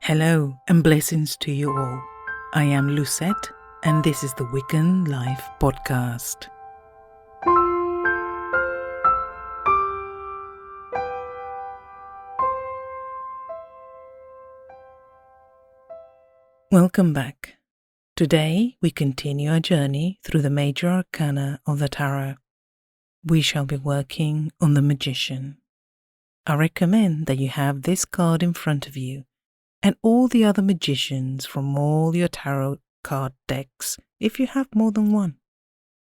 Hello and blessings to you all. I am Lucette and this is the Wiccan Life Podcast. Welcome back. Today we continue our journey through the major arcana of the tarot. We shall be working on the Magician. I recommend that you have this card in front of you and all the other magicians from all your tarot card decks if you have more than one.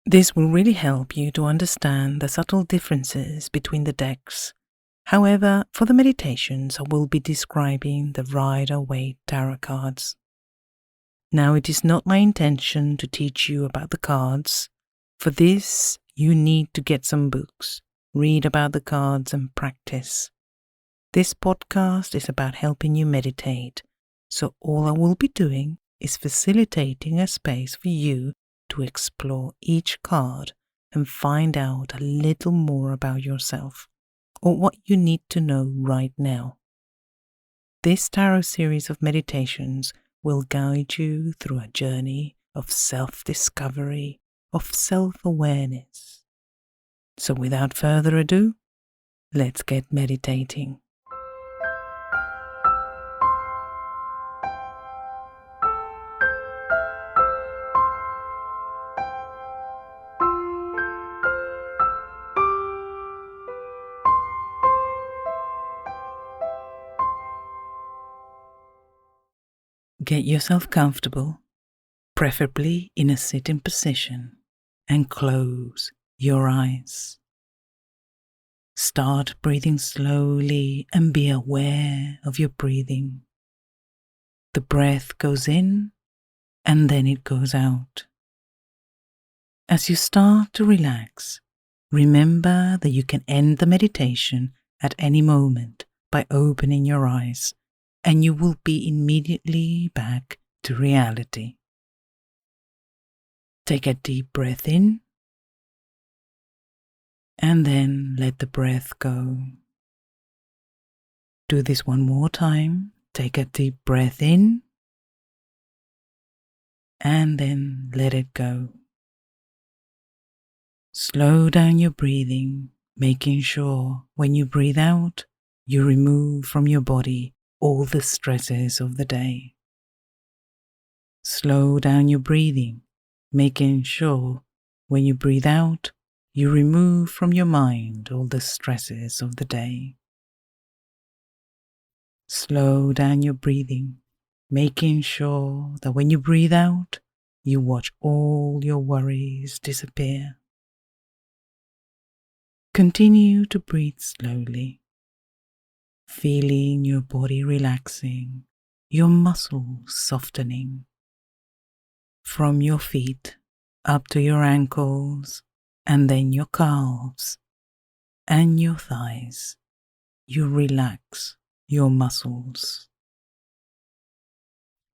This will really help you to understand the subtle differences between the decks. However, for the meditations, I will be describing the Rider-Waite tarot cards. Now, it is not my intention to teach you about the cards. For this, you need to get some books, read about the cards and practice. This podcast is about helping you meditate, so all I will be doing is facilitating a space for you to explore each card and find out a little more about yourself or what you need to know right now. This tarot series of meditations will guide you through a journey of self-discovery, of self-awareness. So without further ado, let's get meditating. Get yourself comfortable, preferably in a sitting position, and close your eyes. Start breathing slowly and be aware of your breathing. The breath goes in and then it goes out. As you start to relax, remember that you can end the meditation at any moment by opening your eyes, and you will be immediately back to reality. Take a deep breath in, and then let the breath go. Do this one more time. Take a deep breath in, and then let it go. Slow down your breathing, making sure when you breathe out, you remove from your body all the stresses of the day. Slow down your breathing, making sure when you breathe out, you remove from your mind all the stresses of the day. Slow down your breathing, making sure that when you breathe out, you watch all your worries disappear. Continue to breathe slowly, feeling your body relaxing, your muscles softening. From your feet up to your ankles, and then your calves and your thighs, you relax your muscles.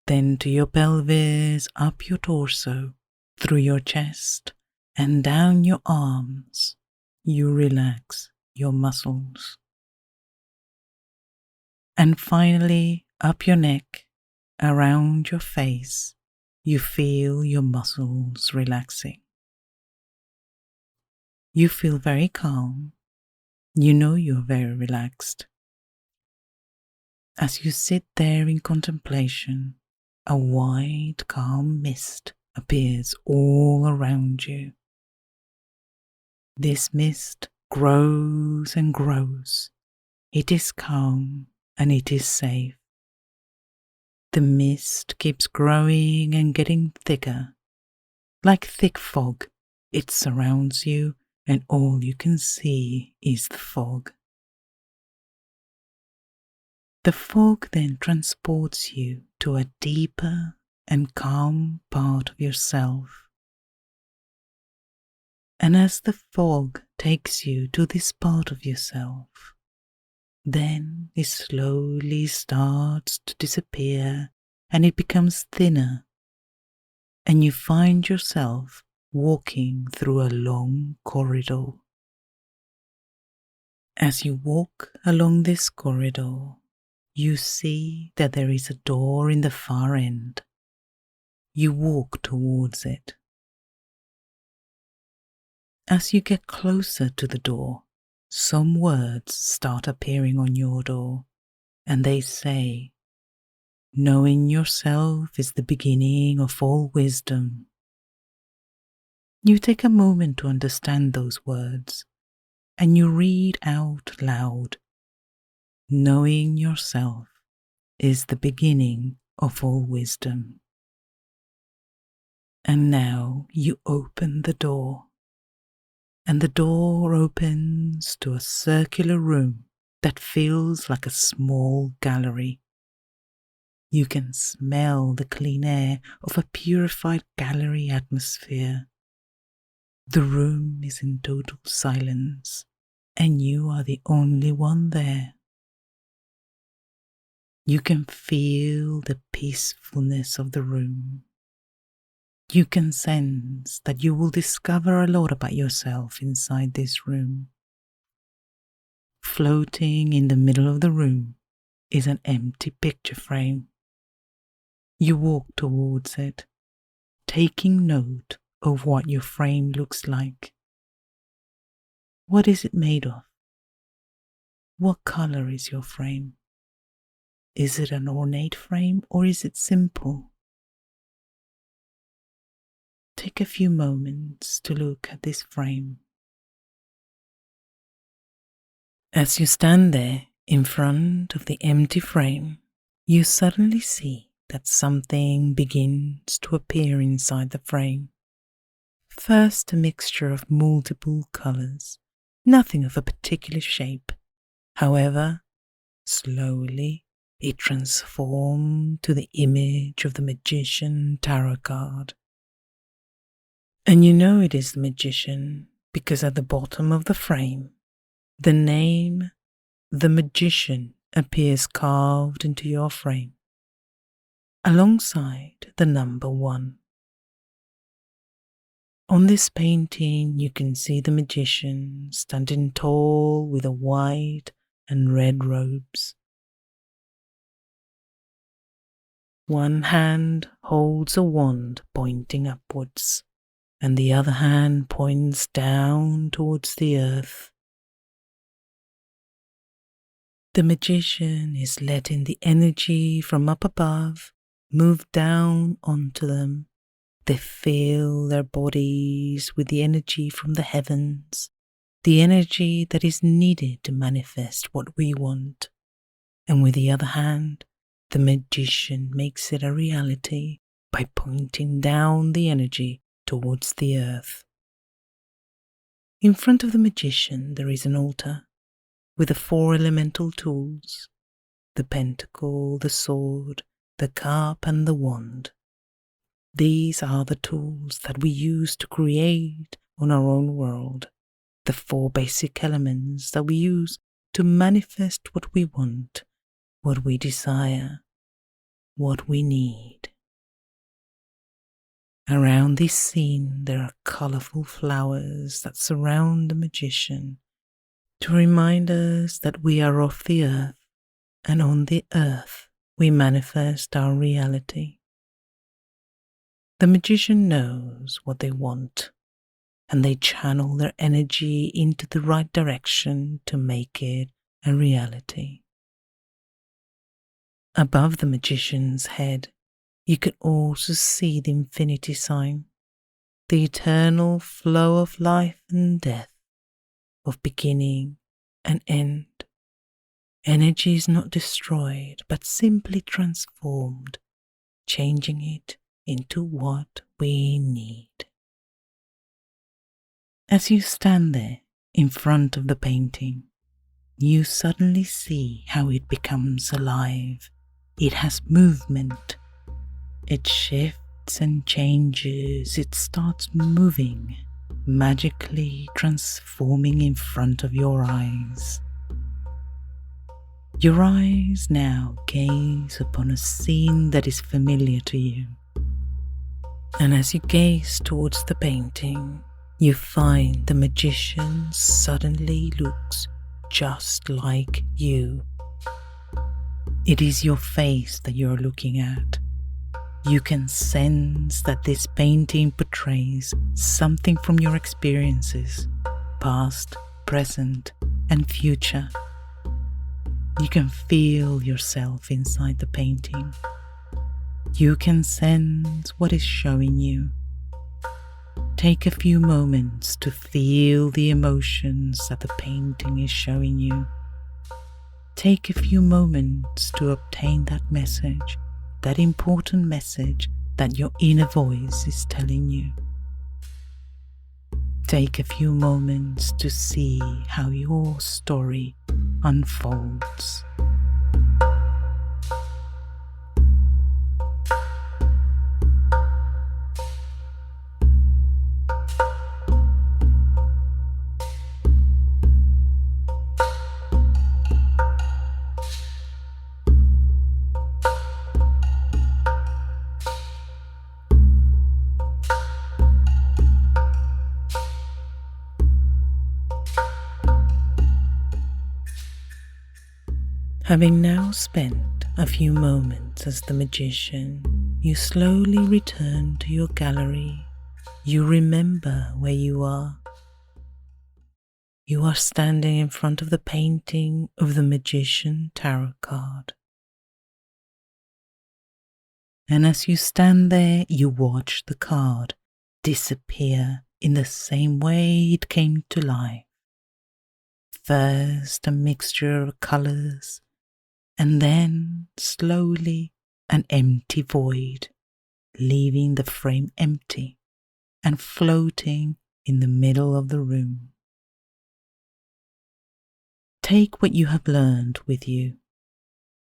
Then to your pelvis, up your torso, through your chest, and down your arms, you relax your muscles. And finally, up your neck, around your face, you feel your muscles relaxing. You feel very calm. You know you're very relaxed. As you sit there in contemplation, a wide, calm mist appears all around you. This mist grows and grows. It is calm and it is safe. The mist keeps growing and getting thicker. Like thick fog, it surrounds you and all you can see is the fog. The fog then transports you to a deeper and calm part of yourself. And as the fog takes you to this part of yourself, then it slowly starts to disappear and it becomes thinner, and you find yourself walking through a long corridor. As you walk along this corridor, You see that there is a door in the far end. You walk towards it. As you get closer to the door, some words start appearing on your door, and they say, "Knowing yourself is the beginning of all wisdom." You take a moment to understand those words, and you read out loud, "Knowing yourself is the beginning of all wisdom." And now you open the door, and the door opens to a circular room that feels like a small gallery. You can smell the clean air of a purified gallery atmosphere. The room is in total silence, and you are the only one there. You can feel the peacefulness of the room. You can sense that you will discover a lot about yourself inside this room. Floating in the middle of the room is an empty picture frame. You walk towards it, taking note of what your frame looks like. What is it made of? What color is your frame? Is it an ornate frame or is it simple? Take a few moments to look at this frame. As you stand there in front of the empty frame, you suddenly see that something begins to appear inside the frame. First, a mixture of multiple colors, nothing of a particular shape. However, slowly it transformed to the image of the magician tarot card. And you know it is the magician because at the bottom of the frame, the name, the magician, appears carved into your frame, alongside the number 1. On this painting, you can see the magician standing tall with a white and red robes. One hand holds a wand pointing upwards, and the other hand points down towards the earth. The magician is letting the energy from up above move down onto them. They fill their bodies with the energy from the heavens, the energy that is needed to manifest what we want. And with the other hand, the magician makes it a reality by pointing down the energy towards the earth. In front of the magician, there is an altar with the 4 elemental tools, the pentacle, the sword, the cup, and the wand. These are the tools that we use to create on our own world, the 4 basic elements that we use to manifest what we want, what we desire, what we need. Around this scene, there are colorful flowers that surround the magician to remind us that we are of the earth, and on the earth we manifest our reality. The magician knows what they want, and they channel their energy into the right direction to make it a reality. Above the magician's head, you can also see the infinity sign, the eternal flow of life and death, of beginning and end. Energy is not destroyed, but simply transformed, changing it into what we need. As you stand there in front of the painting, you suddenly see how it becomes alive. It has movement. It shifts and changes. It starts moving, magically transforming in front of your eyes. Your eyes now gaze upon a scene that is familiar to you. And as you gaze towards the painting, you find the magician suddenly looks just like you. It is your face that you're looking at. You can sense that this painting portrays something from your experiences, past, present, and future. You can feel yourself inside the painting. You can sense what is showing you. Take a few moments to feel the emotions that the painting is showing you. Take a few moments to obtain that message, that important message that your inner voice is telling you. Take a few moments to see how your story unfolds. Having now spent a few moments as the magician, you slowly return to your gallery. You remember where you are. You are standing in front of the painting of the Magician Tarot card. And as you stand there, you watch the card disappear in the same way it came to life. First a mixture of colors, and then slowly an empty void, leaving the frame empty and floating in the middle of the room. Take what you have learned with you.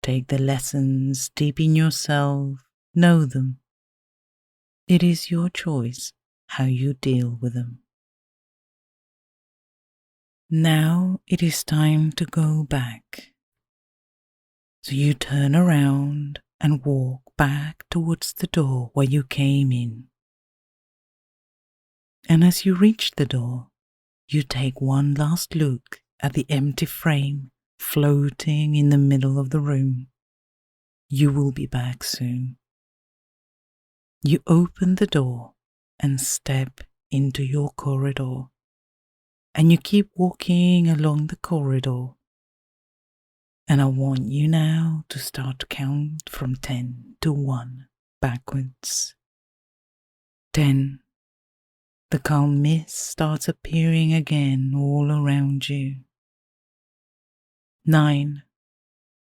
Take the lessons deep in yourself, know them. It is your choice how you deal with them. Now it is time to go back. So you turn around and walk back towards the door where you came in. And as you reach the door, you take one last look at the empty frame floating in the middle of the room. You will be back soon. You open the door and step into your corridor. And you keep walking along the corridor. And I want you now to start to count from 10 to 1 backwards. 10. The calm mist starts appearing again all around you. 9.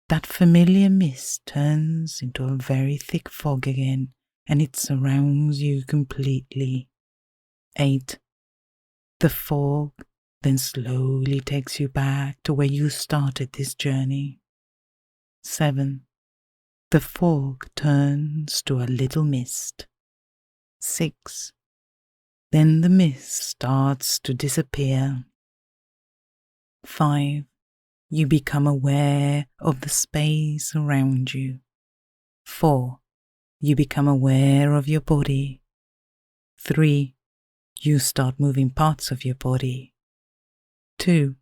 That familiar mist turns into a very thick fog again, and it surrounds you completely. 8. The fog then slowly takes you back to where you started this journey. 7. The fog turns to a little mist. 6. Then the mist starts to disappear. 5. You become aware of the space around you. 4. You become aware of your body. 3. You start moving parts of your body. 2.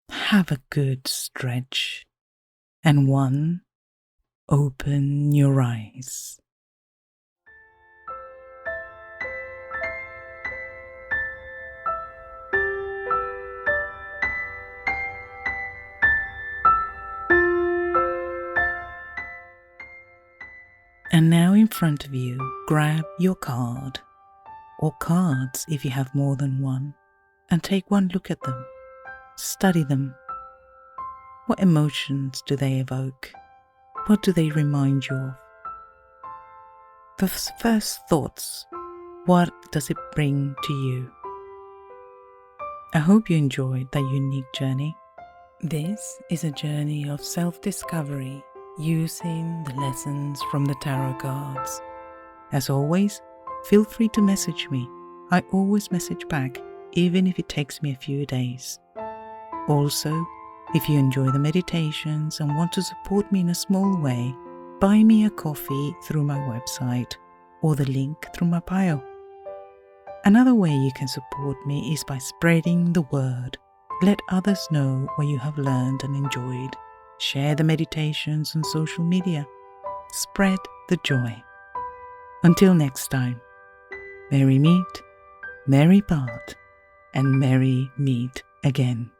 Have a good stretch. And 1. Open your eyes. And now in front of you, grab your card, or cards if you have more than one, and take one look at them. Study them. What emotions do they evoke? What do they remind you of? The first thoughts, what does it bring to you? I hope you enjoyed that unique journey. This is a journey of self-discovery using the lessons from the tarot cards. As always, feel free to message me. I always message back, even if it takes me a few days. Also, if you enjoy the meditations and want to support me in a small way, buy me a coffee through my website or the link through my bio. Another way you can support me is by spreading the word. Let others know what you have learned and enjoyed. Share the meditations on social media. Spread the joy. Until next time, merry meet, merry part, and merry meet again.